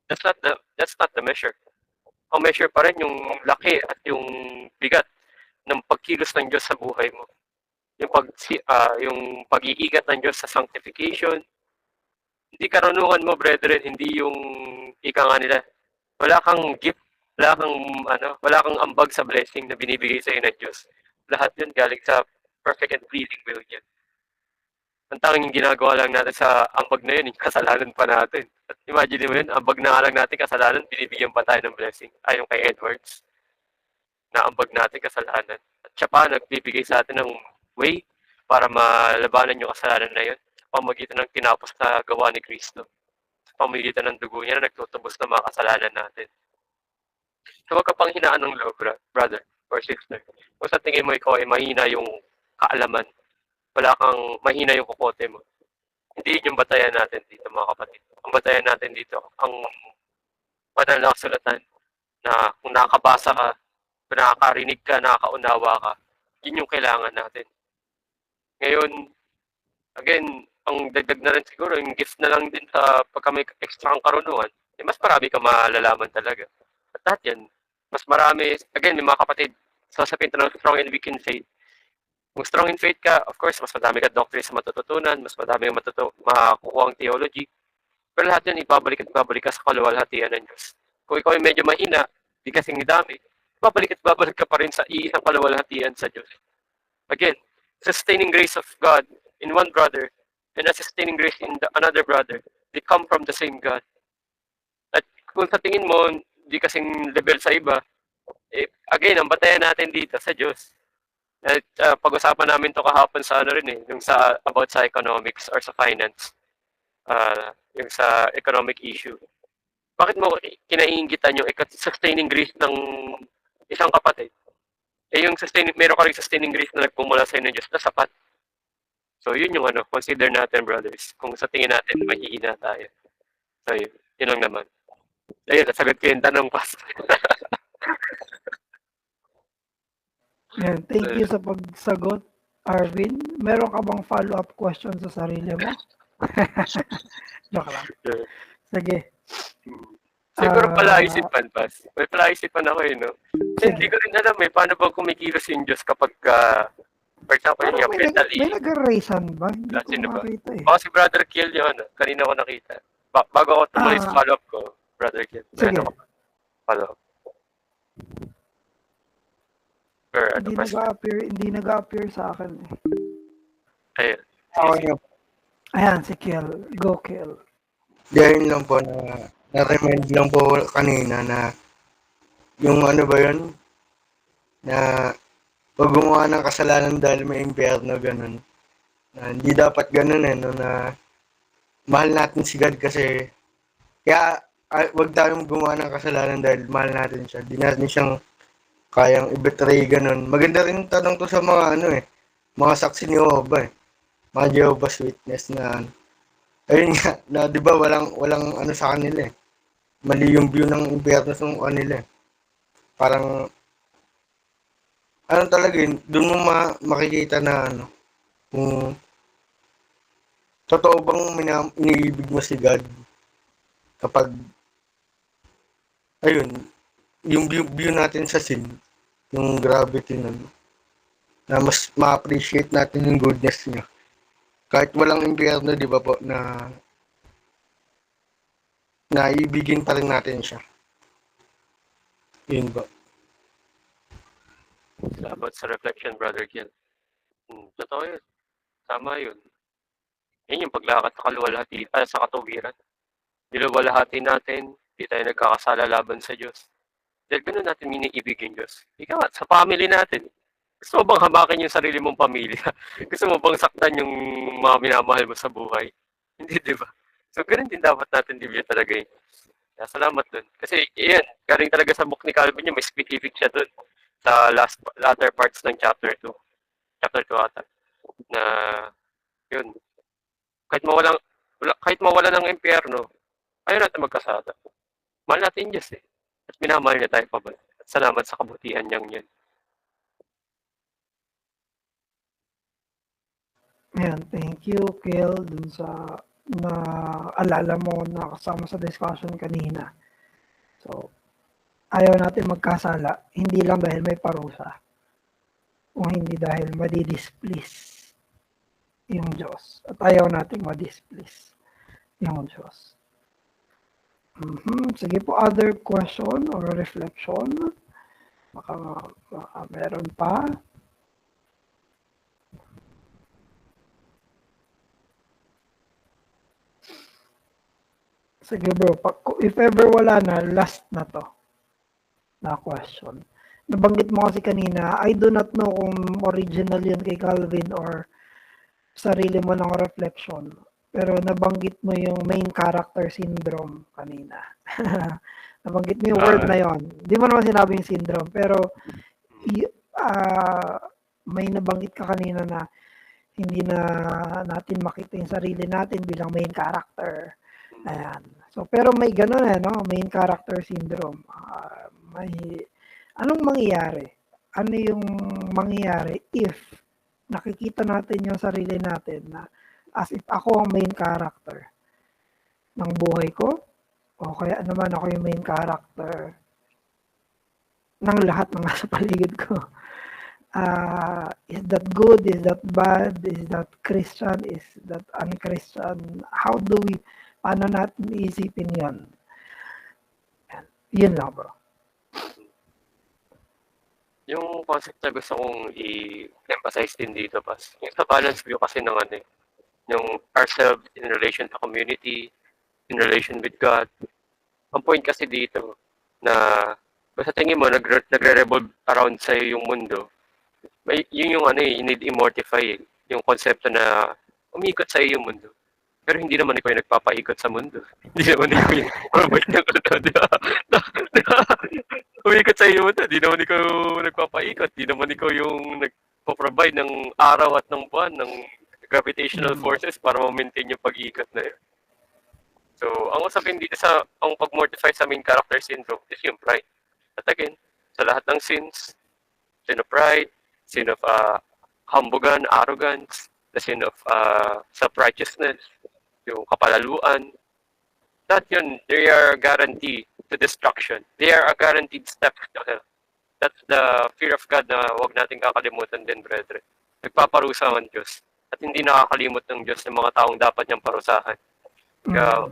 That's not the measure. Ang measure pa rin yung laki at yung bigat ng pagkilos ng Diyos sa buhay mo. Yung pag-iigat ng Diyos sa sanctification. Hindi karunungan mo, brethren, hindi yung ika nga nila. Wala kang gift, wala kang ambag sa blessing na binibigay sa iyo ng Diyos. Lahat yun galing sa perfect and pleasing will niya. Ang tanging ginagawa lang natin sa ambag na yun, yung kasalanan pa natin. At imagine mo yun, ambag na lang natin kasalanan, binibigyan pa tayo ng blessing. Ayon kay Edwards, na ambag natin kasalanan. At siya pa nagbibigay sa atin ng way para malabanan yung kasalanan na yun sa pamagitan ng tinapos na gawa ni Kristo. Sa pamagitan ng dugo niya na nagtutubos ng mga kasalanan natin. So wag ka pang hinaan ng loob, brother or sister. Kung sa tingin mo ikaw ay mahina yung kaalaman, wala kang mahina yung kukote mo. Hindi yun yung batayan natin dito, mga kapatid. Ang batayan natin dito, ang banal na kasulatan na kung nakakabasa ka, kung nakakarinig ka, nakakaunawa ka, yun yung kailangan natin. Ngayon, again, ang dagdag na rin siguro, yung gift na lang din sa pagka may extra kang karunungan, mas marami ka malalaman talaga. At lahat yan, mas marami, again, may mga kapatid, sasapin ito ng strong and weak in faith. Kung strong in faith ka, of course, mas madami ka doctrine sa matututunan, mas madami yung makukuha ang theology. Pero lahat yan, ibabalik ka sa kaluwalhatian ng Diyos. Kung ikaw ay medyo mahina, di kasing dami, babalik ka pa rin sa iisang kaluwalhatian sa Diyos. Again, sustaining grace of God in one brother and a sustaining grace in another brother, they come from the same God. At kung sa tingin mo, di kasing level sa iba, again, ang batayan natin dito sa Diyos. At pag-usapan namin to kahapon sa ano rin yung sa about sa economics or sa finance. Yung sa economic issue. Bakit mo kinaiingitan yung sustaining grace ng isang kapatid? Yung meron ka rin sustaining grace na nagpumula sa inyo ng Diyos na sapat. So, yun yung consider natin, brothers. Kung sa tingin natin, mahihina tayo. So, yun lang naman. Ayun, nasagot ko yung tanong, Pastor. Yan, thank you sa pagsagot, Arvin. Meron ka bang follow-up question sa sarili mo? Joke lang. Sige. Siguro palaisipan, Pas. May palaisipan ako no? Hindi ko rin alam paano ba kumikilos yung Diyos kapag, for example, yung mentally. May nag-raisan ba? Hindi Sino ko ba? makita Baka si Brother Kiel yun, kanina ko nakita. Bago ako tumuloy sa follow-up ko, Brother Kiel. Sige. Follow-up. Hindi nag-appear sa akin. Ayun. Ayan, si Kiel. Go, Kiel. Dahil lang po na-remind lang po kanina na yung ano ba yun? Na pag gumawa ng kasalanan dahil may impyerno, ganun. Na hindi dapat ganun no, na mahal natin si God kasi kaya wag tayong gumawa ng kasalanan dahil mahal natin siya. Di natin siyang kayang i-betray, ganun. Maganda rin tanong to sa mga mga saksi ni Jehovah mga Jehovah's Witness na ayun nga, na di ba walang sa kanila mali yung view ng impyerno sa kanila parang talaga doon mo makikita na kung totoo bang iniibig mo si God kapag ayun yung view natin sa sin, yung gravity nun, na mas ma-appreciate natin yung goodness niya. Kahit walang impyerno, di ba po, na naibigin pa rin natin siya. Yun ba? Salamat sa reflection, Brother Kiel. Totoo yun. Tama yun. Yun yung paglakad sa kaluwalhati, sa katuwiran. Niluwalhati natin, di tayo nagkakasala laban sa Diyos. Dahil gano'n natin iniibig yung Diyos. Ikaw sa family natin. Gusto mo bang hamakin yung sarili mong pamilya? Gusto mo bang saktan yung mga minamahal mo sa buhay? Hindi, di ba? So, gano'n din dapat natin i-view talaga yun. Kaya salamat dun. Kasi, yan, galing talaga sa book ni Calvin yun, may specific siya dun sa latter parts ng chapter 2. Chapter 2 ata. Na, yun. Kahit mawala ng impyerno, ayaw natin magkasala. Mahal natin Diyos At minamahal niya tayo pa ba? At salamat sa kabutihan niyang yan. Ayan, thank you, Kiel, dun sa alala mo na kasama sa discussion kanina. So, ayaw natin magkasala, hindi lang dahil may parusa, o hindi dahil madidisplease yung Diyos. At ayaw natin madisplease yung Diyos. Sige po, other question or reflection? Baka meron pa. Sige bro, if ever wala na, last na to. Na question. Nabanggit mo kasi kanina, I do not know kung original yun kay Calvin or sarili mo ng reflection. Pero nabanggit mo yung main character syndrome kanina. Nabanggit mo yung word na yon. Hindi mo naman sinabing syndrome, pero may nabanggit ka kanina na hindi na natin makita yung sarili natin bilang main character. Ayan. So, pero may gano'n no? Main character syndrome. Anong mangyayari? Ano yung mangyayari if nakikita natin yung sarili natin na as if ako ang main character ng buhay ko o kaya naman ako yung main character ng lahat ng nasa paligid ko. Is that good? Is that bad? Is that Christian? Is that un-Christian? Paano natin iisipin yun? Yun lang bro. Yung concept na gusto kong i-emphasize din dito, Pas, yung sa balance view kasi ng ano, yung ourselves in relation to community, in relation with God. Ang point kasi dito na basta tingin mo nagre-revolve around sa yung mundo, yun yung ano you need immortify yung konsepto na umikot sa yung mundo. Pero hindi naman ikaw yung nagpapaikot sa mundo. Hindi naman ikaw yung provide ng ano, di ba? Umikot sa iyo mundo, hindi naman ikaw nagpapaikot, hindi naman ikaw yung nagpo-provide ng araw at ng buwan, ng gravitational forces para ma-maintain yung pag-ikot na yun. So, ang usapin dito ang pag-mortify sa main character syndrome is yung pride. At again, sa lahat ng sins, sin of pride, sin of hambugan, arrogance, the sin of self-righteousness, yung kapalaluan, that yun, they are guaranteed to destruction. They are a guaranteed step to hell. That's the fear of God na huwag natin kakalimutan din, brethren. Nagpaparusa ang Diyos. At hindi nakakalimot ng Diyos ng mga taong dapat niyang parusahan. Kaya,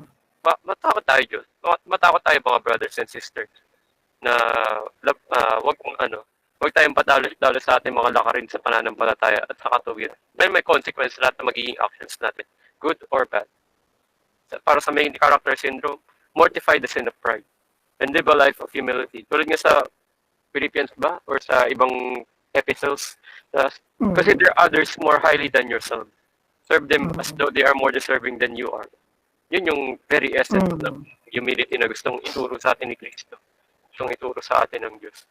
matakot tayo, Diyos. Matakot tayo, mga brothers and sisters, na wag tayong padalo sa ating mga lakarin sa pananampalataya at sa katuwiran. Dahil may consequence lahat na magiging actions natin, good or bad. Para sa main character syndrome, mortify the sin of pride and live a life of humility. Tulad nga sa Philippians ba? Or sa ibang epistles, consider others more highly than yourself. Serve them as though they are more deserving than you are. Yun yung very essence of humility na gustong ituro sa atin ni Kristo. Gustong ituro sa atin ng Diyos.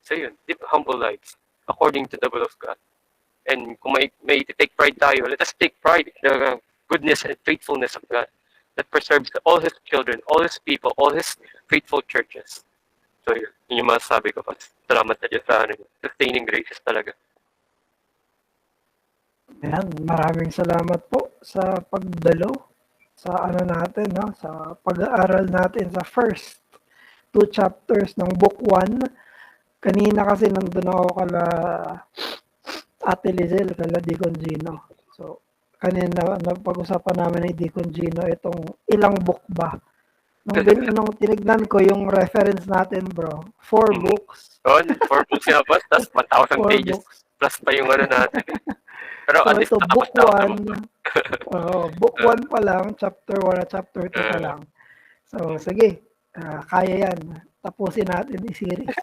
So yun, live humble lives according to the will of God. And kung may take pride tayo, let us take pride in the goodness and faithfulness of God that preserves all His children, all His people, all His faithful churches. So yun yung masasabi ko, Pas. Salamat na Diyos sa sustaining graces talaga. Ayan, maraming salamat po sa pagdalo sa natin, no? Sa pag-aaral natin sa first 2 chapters ng book 1. Kanina kasi nandun ako kala Ate Lizelle, kala Deacon Gino. So, kanina napag-usapan namin ni Deacon Gino itong ilang book ba. Nung tinignan ko yung reference natin, bro, 4 books. 4 books nga, Pas, tas 1,000 pages. Books. Plus pa yung natin. Pero So, at least ito, book nakapos 1. Book 1 pa lang, chapter 1 at chapter 2 pa lang. So, sige, kaya yan. Tapusin natin i-series.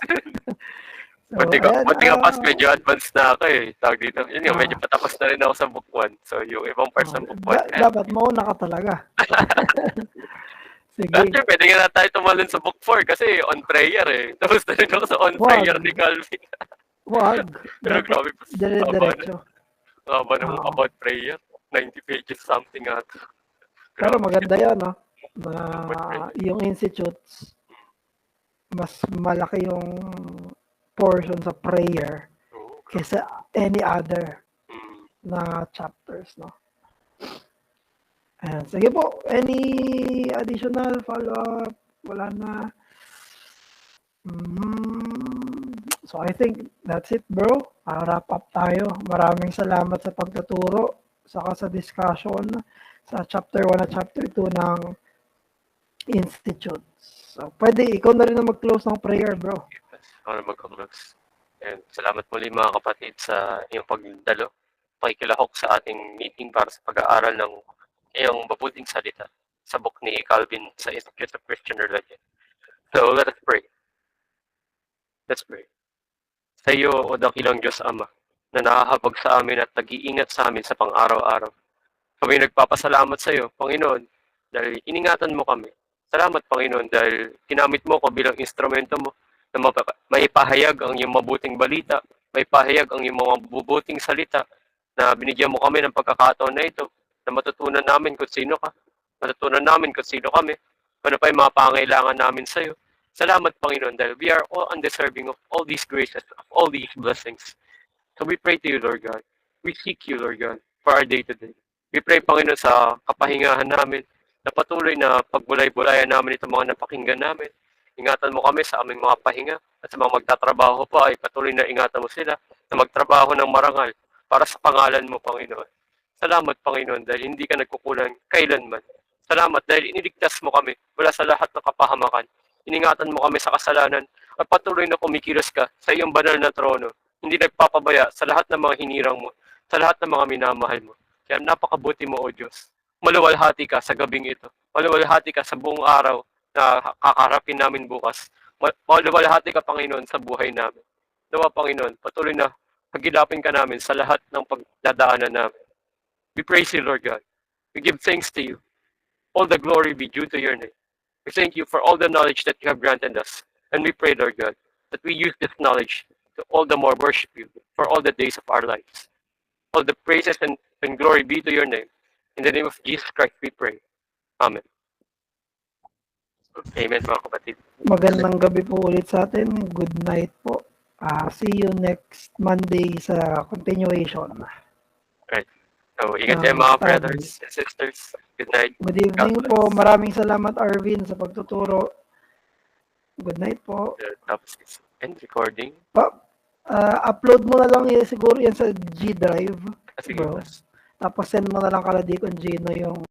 So, Buti ka, Pas, medyo advanced na ako eh. Tawag dito. Yun nga, medyo patapos na rin ako sa book 1. So, yung ibang parts ng book 1. Dapat mauna ka talaga. Sige. Actually, pwede nga na tayo tumalon sa book 4 kasi on prayer eh. Tapos na rin ako sa on prayer ni Calvin. Wag. Pero grabe pa. Dire-diretso. Haba naman about prayer. 90 pages something ata. Pero maganda yan, no? Na yung institutes, mas malaki yung portion sa prayer kaysa any other na chapters, no? Ayan. Sige po, any additional follow-up? Wala na. So I think that's it, bro. Wrap up tayo. Maraming salamat sa pagtuturo, saka sa discussion sa chapter 1 at chapter 2 ng Institutes. So pwede, ikaw na rin na mag-close ng prayer, bro. Ako na mag-close. And salamat muli mga kapatid sa iyong pagdalo, pakikilahok sa ating meeting para sa pag-aaral ng iyong mabuting salita sa book ni Calvin sa Institutes of Christian Religion. So let us pray. Let's pray. Sa iyo, o dakilang Diyos Ama, na nakahabag sa amin at nag-iingat sa amin sa pang-araw-araw. Kami nagpapasalamat sa iyo, Panginoon, dahil iningatan mo kami. Salamat, Panginoon, dahil ginamit mo ko bilang instrumento mo na maipahayag ang iyong mabuting balita, maipahayag ang iyong mga mabubuting salita, na binigyan mo kami ng pagkakataon na ito, na matutunan namin kung sino ka, matutunan namin kung sino kami, ano pa yung mga pangailangan namin sa iyo. Salamat, Panginoon, dahil we are all undeserving of all these graces, of all these blessings. So we pray to you, Lord God. We seek you, Lord God, for our day-to-day. We pray, Panginoon, sa kapahingahan namin, na patuloy na pagbulay-bulayan namin itong mga napakinggan namin. Ingatan mo kami sa aming mga pahinga, at sa mga magtatrabaho pa, ay patuloy na ingatan mo sila na magtrabaho ng marangal para sa pangalan mo, Panginoon. Salamat, Panginoon, dahil hindi ka nagkukulang kailanman. Salamat dahil iniligtas mo kami mula sa lahat ng kapahamakan. Iningatan mo kami sa kasalanan at patuloy na kumikilos ka sa iyong banal na trono. Hindi nagpapabaya sa lahat ng mga hinirang mo, sa lahat ng mga minamahal mo. Kaya napakabuti mo, O Diyos. Maluwalhati ka sa gabing ito. Maluwalhati ka sa buong araw na kakarapin namin bukas. Maluwalhati ka, Panginoon, sa buhay namin. Nawa, Panginoon, patuloy na pagilapin ka namin sa lahat ng pagdadaanan namin. We praise you, Lord God. We give thanks to you. All the glory be due to your name. We thank you for all the knowledge that you have granted us. And we pray, Lord God, that we use this knowledge to all the more worship you for all the days of our lives. All the praises and glory be to your name. In the name of Jesus Christ we pray. Amen. Amen, mga kapatid. Magandang gabi po ulit sa atin. Good night po. See you next Monday sa continuation. Right. So, ingat kayo mga brothers and sisters. Good night. Good evening God bless. po. Maraming salamat, Arvin, sa pagtuturo. Good night po. Tapos end recording. Upload mo na lang siguro yan sa G Drive. Sige. Bro. Tapos send mo na lang kala Deacon Gino yung